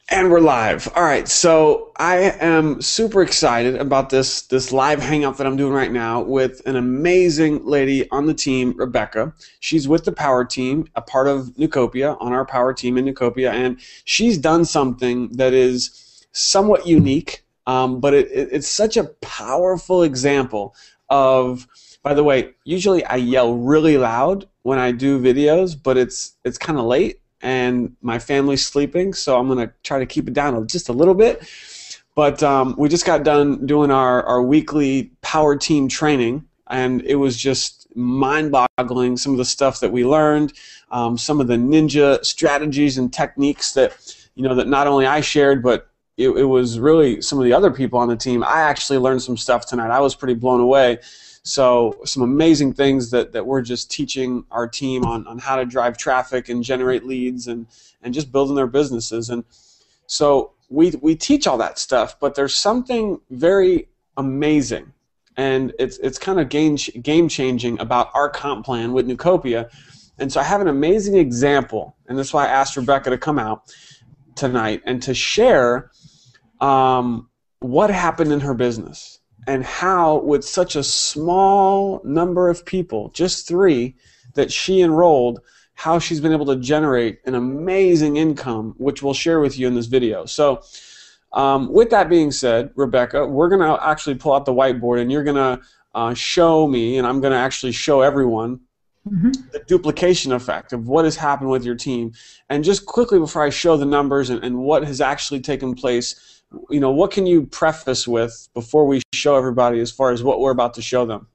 And we're live. All right, so I am super excited about this live hangout that I'm doing right now with an amazing lady on the team, Rebecca. She's with the Power Team, a part of Neucopia, on our Power Team in Neucopia, and she's done something that is somewhat unique, but it's such a powerful example of. By the way, usually I yell really loud when I do videos, but it's kind of late and my family's sleeping, so I'm going to try to keep it down just a little bit. But we just got done doing our weekly Power Team training, and it was just mind-boggling, some of the stuff that we learned, some of the ninja strategies and techniques that, that not only I shared, but it was really some of the other people on the team. I actually learned some stuff tonight. I was pretty blown away. So some amazing things that we're just teaching our team on how to drive traffic and generate leads and just building their businesses. And so we teach all that stuff, but there's something very amazing, and it's kind of game changing about our comp plan with Neucopia. And so I have an amazing example, and that's why I asked Rebecca to come out tonight and to share what happened in her business. And how, with such a small number of people, just 3, that she enrolled, how she's been able to generate an amazing income, which we'll share with you in this video. So with that being said, Rebecca, we're going to actually pull out the whiteboard, and you're going to show me, and I'm going to actually show everyone the duplication effect of what has happened with your team. And just quickly before I show the numbers and what has actually taken place, what can you preface with before we show everybody as far as what we're about to show them?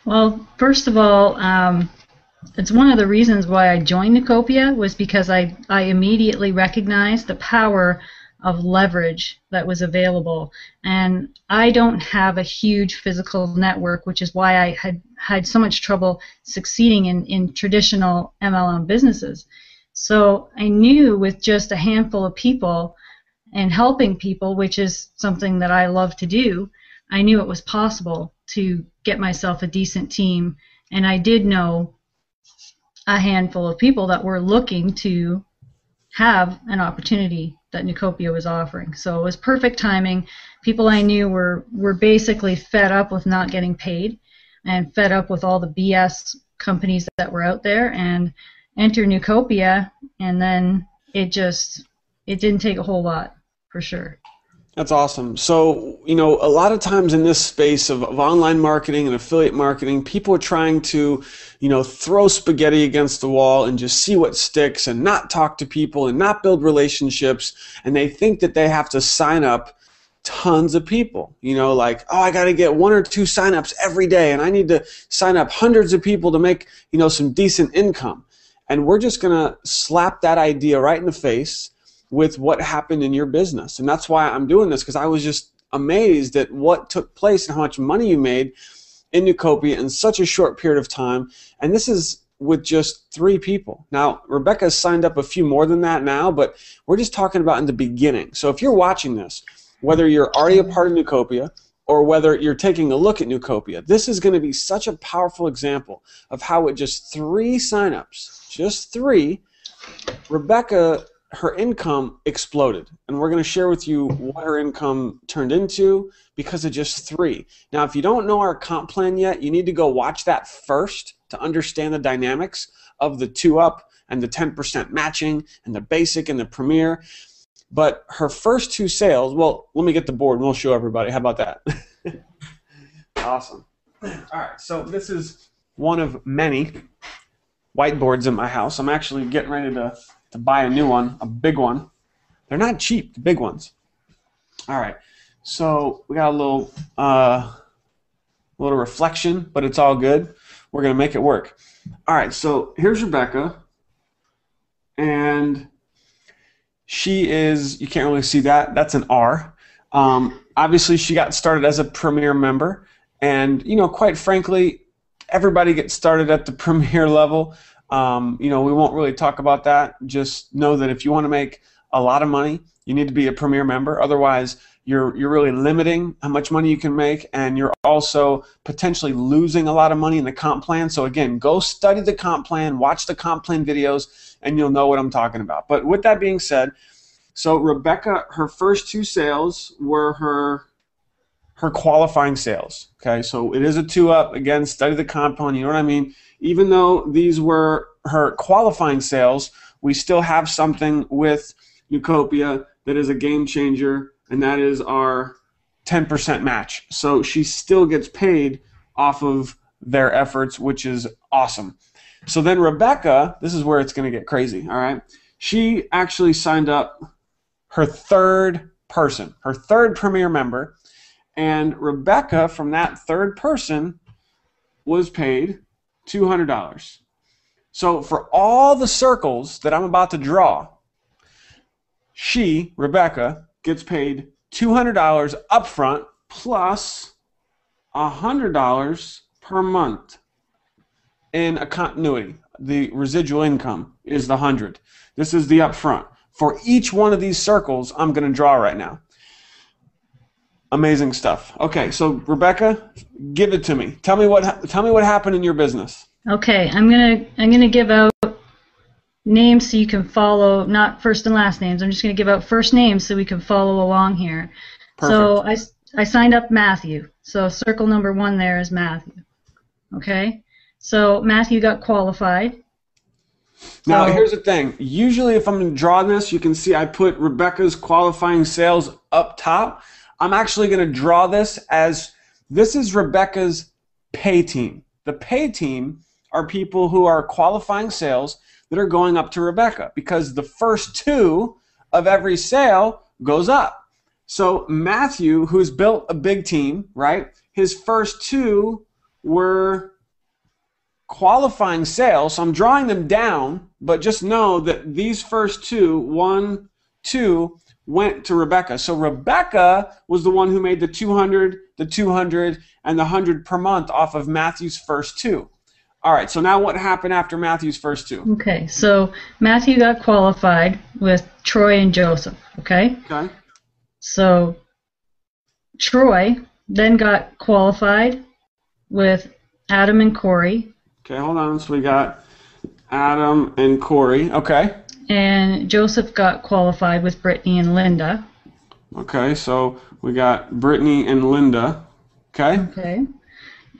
Well, first of all, it's one of the reasons why I joined Neucopia was because I immediately recognized the power of leverage that was available. And I don't have a huge physical network, which is why I had so much trouble succeeding in traditional MLM businesses. So I knew with just a handful of people and helping people, which is something that I love to do, I knew it was possible to get myself a decent team. And I did know a handful of people that were looking to have an opportunity that Neucopia was offering. So it was perfect timing. People I knew were basically fed up with not getting paid and fed up with all the BS companies that were out there, and enter Neucopia, and then it didn't take a whole lot. For sure. That's awesome. So, a lot of times in this space of online marketing and affiliate marketing, people are trying to, throw spaghetti against the wall and just see what sticks and not talk to people and not build relationships. And they think that they have to sign up tons of people, like, oh, I got to get 1 or 2 signups every day, and I need to sign up hundreds of people to make, some decent income. And we're just going to slap that idea right in the face with what happened in your business. And that's why I'm doing this, because I was just amazed at what took place and how much money you made in Neucopia in such a short period of time. And this is with just 3 people. Now, Rebecca's signed up a few more than that now, but we're just talking about in the beginning. So if you're watching this, whether you're already a part of Neucopia or whether you're taking a look at Neucopia, this is going to be such a powerful example of how with just 3 signups, just 3, Rebecca, her income exploded, and we're going to share with you what her income turned into because of just 3. Now, if you don't know our comp plan yet, you need to go watch that first to understand the dynamics of the 2-up and the 10% matching and the basic and the premier. But her first 2 sales, well, let me get the board and we'll show everybody. How about that? Awesome. All right, so this is one of many whiteboards in my house. I'm actually getting ready to buy a new one, a big one. They're not cheap, the big ones. All right, so we got a little reflection, but it's all good. We're going to make it work. All right, so here's Rebecca, and she is, you can't really see that, that's an R. Obviously, she got started as a Premier member, and, quite frankly, everybody gets started at the Premier level. We won't really talk about that. Just know that if you want to make a lot of money, you need to be a Premier member. Otherwise, you're really limiting how much money you can make, and you're also potentially losing a lot of money in the comp plan. So again, go study the comp plan, watch the comp plan videos, and you'll know what I'm talking about. But with that being said, So Rebecca, her first two sales were her qualifying sales. Okay, so it is a 2-up. Again, study the compound, you know what I mean? Even though these were her qualifying sales, we still have something with Neucopia that is a game changer, and that is our 10% match. So she still gets paid off of their efforts, which is awesome. So then Rebecca, this is where it's going to get crazy, all right? She actually signed up her third person, her third Premier member, and Rebecca, from that third person, was paid $200. So for all the circles that I'm about to draw, she, Rebecca, gets paid $200 upfront plus $100 per month in a continuity. The residual income is the 100. This is the upfront. For each one of these circles, I'm going to draw right now. Amazing stuff. Okay, so Rebecca, give it to me. Tell me what happened in your business. Okay, I'm gonna give out names so you can follow, not first and last names. I'm just gonna give out first names so we can follow along here. Perfect. So I signed up Matthew. So circle number 1 there is Matthew. Okay, so Matthew got qualified. Now here's the thing. Usually, if I'm going to draw this, you can see I put Rebecca's qualifying sales up top. I'm actually going to draw this as this is Rebecca's pay team. The pay team are people who are qualifying sales that are going up to Rebecca because the first 2 of every sale goes up. So Matthew, who's built a big team, right? His first 2 were qualifying sales. So I'm drawing them down, but just know that these first 2, 1, 2, went to Rebecca. So Rebecca was the one who made the 200, the 200, and the 100 per month off of Matthew's first 2. All right, so now what happened after Matthew's first 2? Okay, so Matthew got qualified with Troy and Joseph, okay? Okay. So Troy then got qualified with Adam and Corey. Okay, hold on. So we got Adam and Corey. Okay. And Joseph got qualified with Brittany and Linda. Okay, so we got Brittany and Linda. Okay. Okay.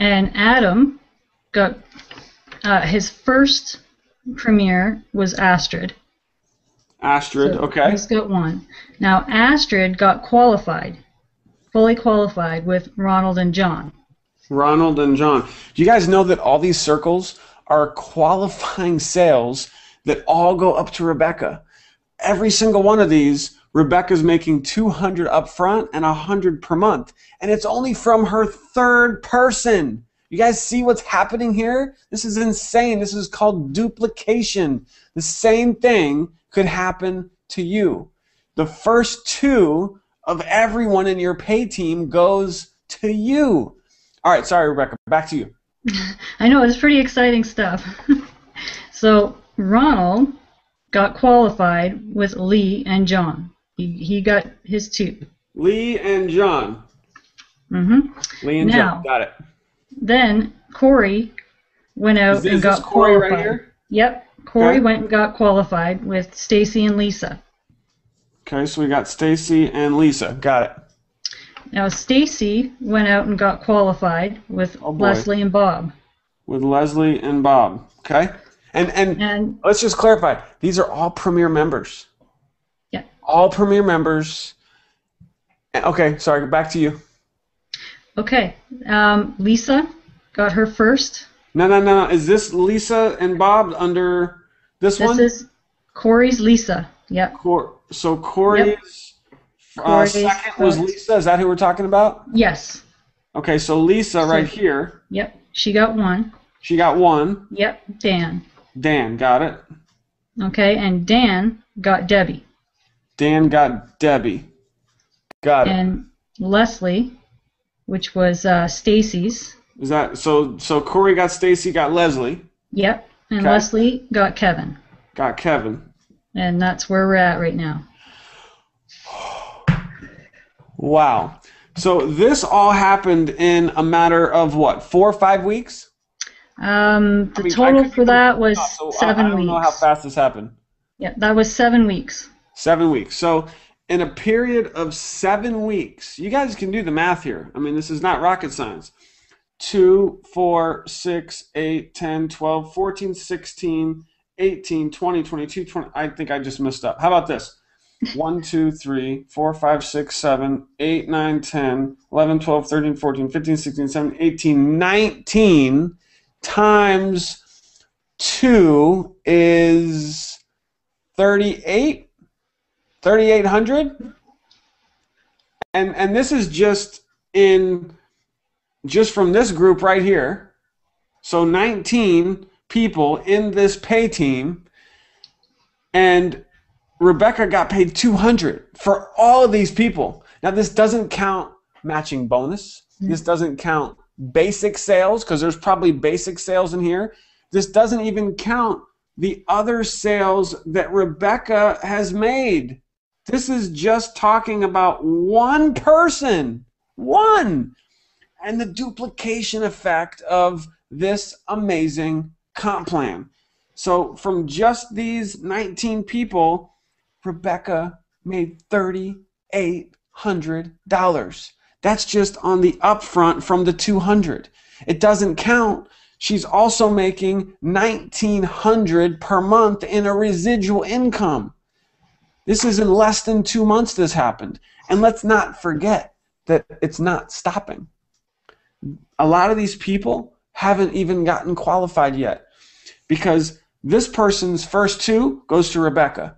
And Adam got his first premiere was Astrid. Astrid, So okay. he's got 1. Now Astrid got qualified, fully qualified with Ronald and John. Ronald and John. Do you guys know that all these circles are qualifying sales that all go up to Rebecca? Every single one of these, Rebecca's making 200 up front and 100 per month. And it's only from her third person. You guys see what's happening here? This is insane. This is called duplication. The same thing could happen to you. The first 2 of everyone in your pay team goes to you. All right, sorry, Rebecca, back to you. I know, it's pretty exciting stuff. So Ronald got qualified with Lee and John. He got his 2. Lee and John. Mm-hmm. Lee and John, got it. Then Corey went out and got Corey qualified. Right here? Yep, Corey Okay. went and got qualified with Stacy and Lisa. Okay, so we got Stacy and Lisa. Got it. Now Stacy went out and got qualified with Leslie and Bob. With Leslie and Bob. Okay? And let's just clarify. These are all Premier members. Yeah. All Premier members. Okay, sorry, back to you. Okay. Lisa got her first. No. Is this Lisa and Bob under this one? This is Corey's Lisa. Yep. So Corey's second was Lisa. Is that who we're talking about? Yes. Okay, so Lisa right here. Yep. She got 1. She got 1. Yep. Dan. Dan, got it. Okay, and Dan got Debbie. Dan got Debbie. Got it. And Leslie, which was Stacy's. Is that so? So Corey got Stacy, got Leslie. Yep. And Okay. Leslie got Kevin. Got Kevin. And that's where we're at right now. Wow. So this all happened in a matter of what, 4 or 5 weeks? The total for that was 7 weeks. I don't know how fast this happened. Yeah, that was 7 weeks. 7 weeks. So in a period of 7 weeks, you guys can do the math here. I mean, this is not rocket science. 2, 4, 6, 8, 10, 12, 14, 16, 18, 20, 22, 20. I think I just messed up. How about this? 1, 2, 3, 4, 5, 6, 7, 8, 9, 10, 11, 12, 13, 14, 15, 16, 17, 18, 19 times 2 is 38, 3,800. And this is just from this group right here. So 19 people in this pay team, and Rebecca got paid 200 for all of these people. Now, this doesn't count matching bonus. This doesn't count basic sales, because there's probably basic sales in here. This doesn't even count the other sales that Rebecca has made. This is just talking about one person, one, and the duplication effect of this amazing comp plan. So from just these 19 people, Rebecca made $3,800. That's just on the upfront from the 200. It doesn't count. She's also making $1,900 per month in a residual income. This is in less than 2 months this happened. And let's not forget that it's not stopping. A lot of these people haven't even gotten qualified yet, because this person's first 2 goes to Rebecca.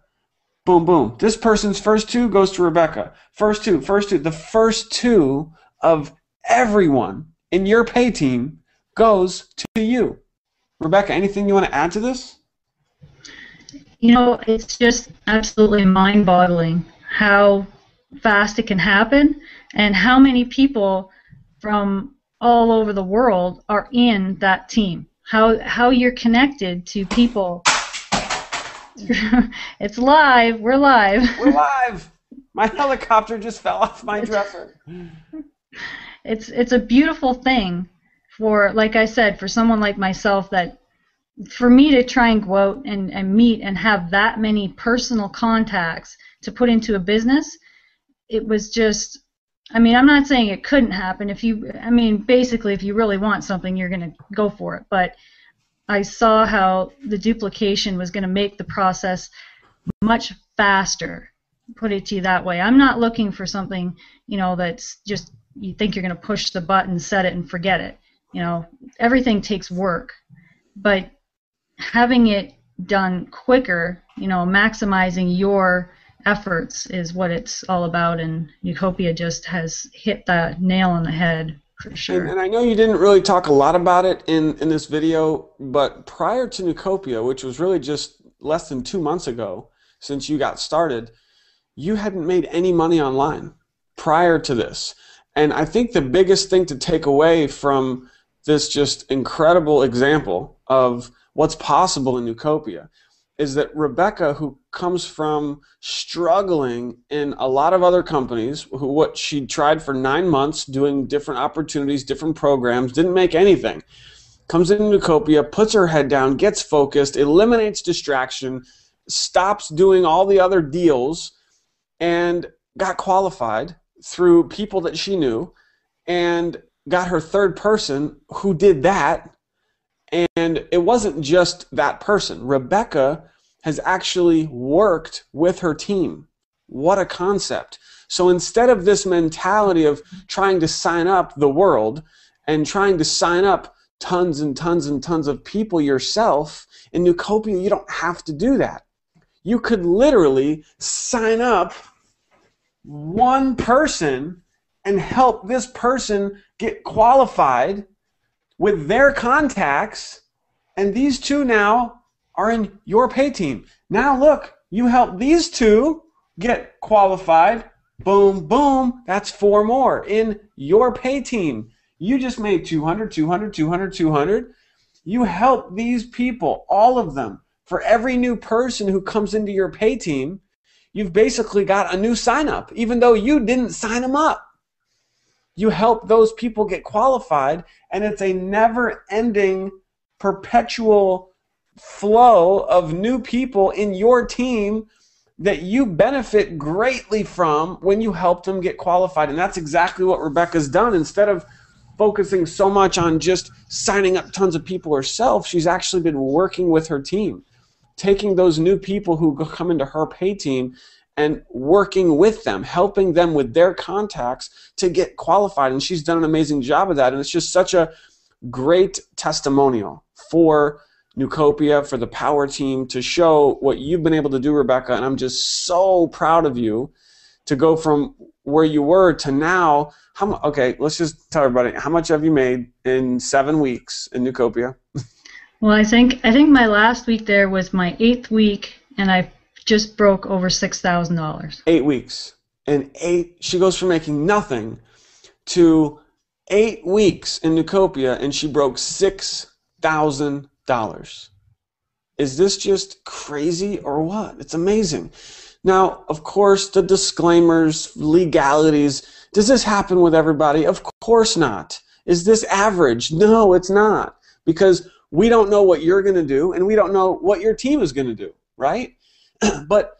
Boom, boom. This person's first 2 goes to Rebecca. First two. The first 2 of everyone in your pay team goes to you. Rebecca, anything you want to add to this? You know, it's just absolutely mind-boggling how fast it can happen and how many people from all over the world are in that team. How you're connected to people. It's live. We're live. We're live. My helicopter just fell off my dresser. It's a beautiful thing for, like I said, for someone like myself, that for me to try and go out and meet and have that many personal contacts to put into a business, it was just, I mean, I'm not saying it couldn't happen. Basically, if you really want something, you're going to go for it. But I saw how the duplication was going to make the process much faster, put it to you that way. I'm not looking for something, that's just you think you're going to push the button, set it, and forget it. Everything takes work. But having it done quicker, maximizing your efforts is what it's all about, and Neucopia just has hit the nail on the head. For sure. And I know you didn't really talk a lot about it in this video, but prior to Neucopia, which was really just less than 2 months ago since you got started, you hadn't made any money online prior to this. And I think the biggest thing to take away from this just incredible example of what's possible in Neucopia is that Rebecca, who comes from struggling in a lot of other companies, what she tried for 9 months doing different opportunities, different programs, didn't make anything, comes into Neucopia, puts her head down, gets focused, eliminates distraction, stops doing all the other deals, and got qualified through people that she knew, and got her third person who did that. And it wasn't just that person. Rebecca has actually worked with her team. What a concept. So instead of this mentality of trying to sign up the world and trying to sign up tons and tons and tons of people yourself, in Neucopia you don't have to do that. You could literally sign up one person and help this person get qualified with their contacts, and these 2 now are in your pay team. Now look, you help these 2 get qualified. Boom, boom, that's 4 more in your pay team. You just made 200, 200, 200, 200. You help these people, all of them. For every new person who comes into your pay team, you've basically got a new sign up, even though you didn't sign them up. You help those people get qualified, and it's a never-ending, perpetual flow of new people in your team that you benefit greatly from when you help them get qualified. And that's exactly what Rebecca's done. Instead of focusing so much on just signing up tons of people herself, she's actually been working with her team, taking those new people who come into her pay team and working with them, helping them with their contacts to get qualified. And she's done an amazing job of that. And it's just such a great testimonial for Neucopia, for the Power team, to show what you've been able to do, Rebecca. And I'm just so proud of you to go from where you were to now. Okay, let's just tell everybody, how much have you made in 7 weeks in Neucopia? Well, I think my last week there was my 8th week, and I just broke over $6,000. 8 weeks. And she goes from making nothing to 8 weeks in Neucopia, and she broke $6,000. Is this just crazy or what? It's amazing. Now, of course, the disclaimers, legalities. Does this happen with everybody? Of course not. Is this average? No, it's not. Because we don't know what you're going to do, and we don't know what your team is going to do, right? But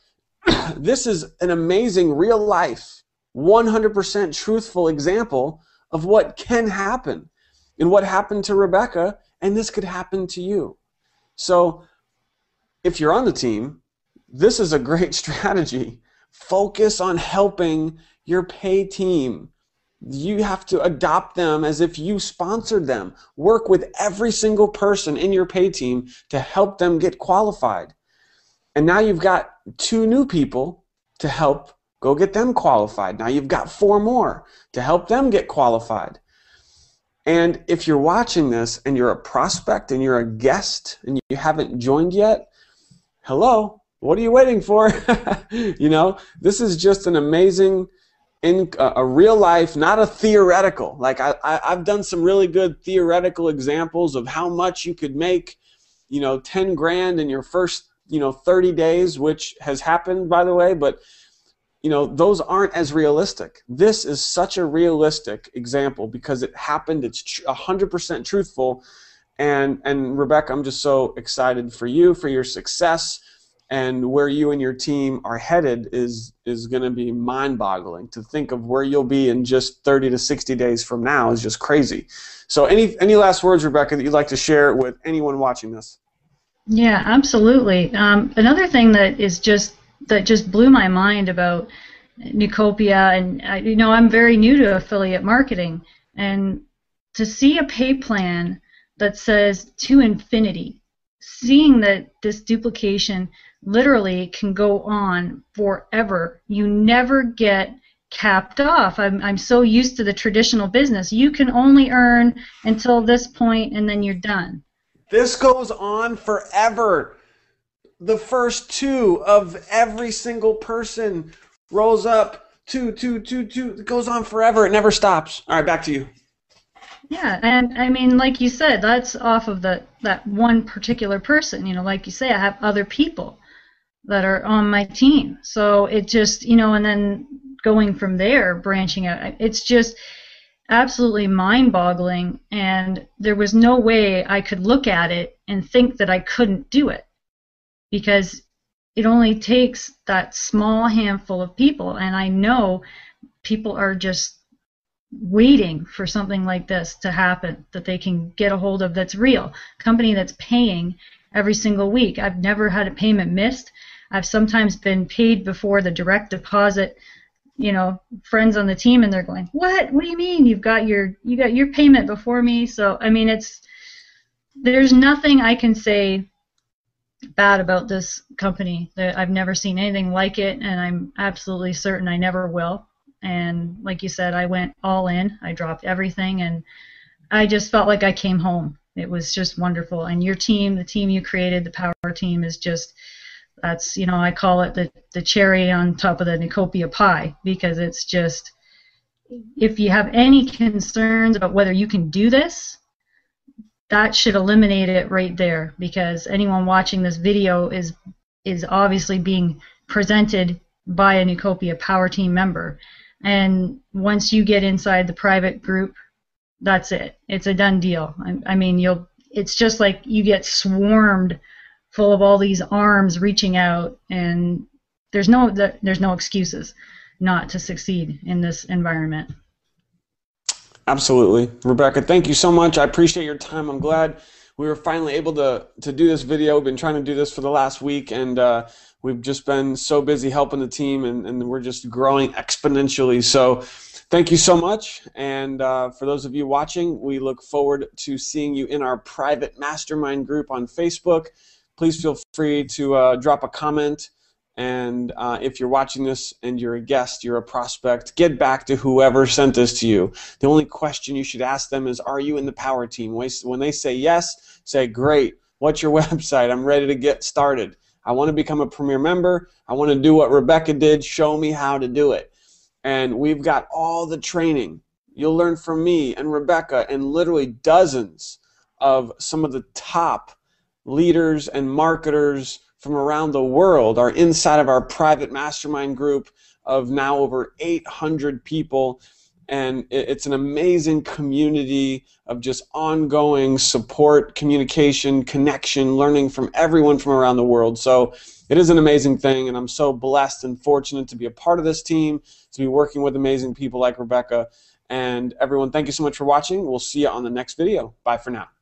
this is an amazing real life, 100% truthful example of what can happen and what happened to Rebecca, and this could happen to you. So if you're on the team, this is a great strategy. Focus on helping your pay team. You have to adopt them as if you sponsored them. Work with every single person in your pay team to help them get qualified. And now you've got 2 new people to help go get them qualified. Now you've got 4 more to help them get qualified. And if you're watching this and you're a prospect and you're a guest and you haven't joined yet, hello, what are you waiting for? You know, this is just an amazing, a real life, not a theoretical. Like I've done some really good theoretical examples of how much you could make, 10 grand in your first, 30 days, which has happened, by the way, but those aren't as realistic. This is such a realistic example because it happened. It's 100% truthful. And Rebecca, I'm just so excited for you, for your success, and where you and your team are headed is going to be mind-boggling. To think of where you'll be in just 30 to 60 days from now is just crazy. So any last words, Rebecca, that you'd like to share with anyone watching this? Yeah, absolutely. Another thing that just blew my mind about Neucopia, and I'm very new to affiliate marketing, and to see a pay plan that says to infinity, seeing that this duplication literally can go on forever. You never get capped off. I'm so used to the traditional business. You can only earn until this point, and then you're done. This goes on forever. The first 2 of every single person rolls up 2, 2, 2, 2. It goes on forever. It never stops. All right, back to you. Yeah, and I mean, like you said, that's off of that one particular person. Like you say, I have other people that are on my team. So it just, and then going from there, branching out, it's just absolutely mind-boggling. And there was no way I could look at it and think that I couldn't do it, because it only takes that small handful of people, and I know people are just waiting for something like this to happen, that they can get a hold of, that's real. Company that's paying every single week. I've never had a payment missed. I've sometimes been paid before the direct deposit, friends on the team, and they're going, what do you mean you got your payment before me? So I mean, there's nothing I can say bad about this company. I've never seen anything like it, and I'm absolutely certain I never will. And like you said, I went all in. I dropped everything, and I just felt like I came home. It was just wonderful. And your team, the team you created, the Power team, is just, that's, I call it the cherry on top of the Neucopia pie, because it's just, if you have any concerns about whether you can do this, that should eliminate it right there, because anyone watching this video is obviously being presented by a Neucopia Power Team member. And once you get inside the private group, that's it. It's a done deal. I mean, it's just like you get swarmed full of all these arms reaching out, and there's no excuses not to succeed in this environment. Absolutely. Rebecca, thank you so much. I appreciate your time. I'm glad we were finally able to do this video. We've been trying to do this for the last week, and we've just been so busy helping the team, and we're just growing exponentially. So thank you so much. And for those of you watching, we look forward to seeing you in our private mastermind group on Facebook. Please feel free to drop a comment. And if you're watching this and you're a guest, you're a prospect, get back to whoever sent this to you. The only question you should ask them is, are you in the power team? When they say yes, say, great. What's your website? I'm ready to get started. I want to become a premier member. I want to do what Rebecca did. Show me how to do it. And we've got all the training. You'll learn from me and Rebecca and literally dozens of some of the top leaders and marketers from around the world are inside of our private mastermind group of now over 800 people. And it's an amazing community of just ongoing support, communication, connection, learning from everyone from around the world. So it is an amazing thing, and I'm so blessed and fortunate to be a part of this team, to be working with amazing people like Rebecca. And everyone, thank you so much for watching. We'll see you on the next video. Bye for now.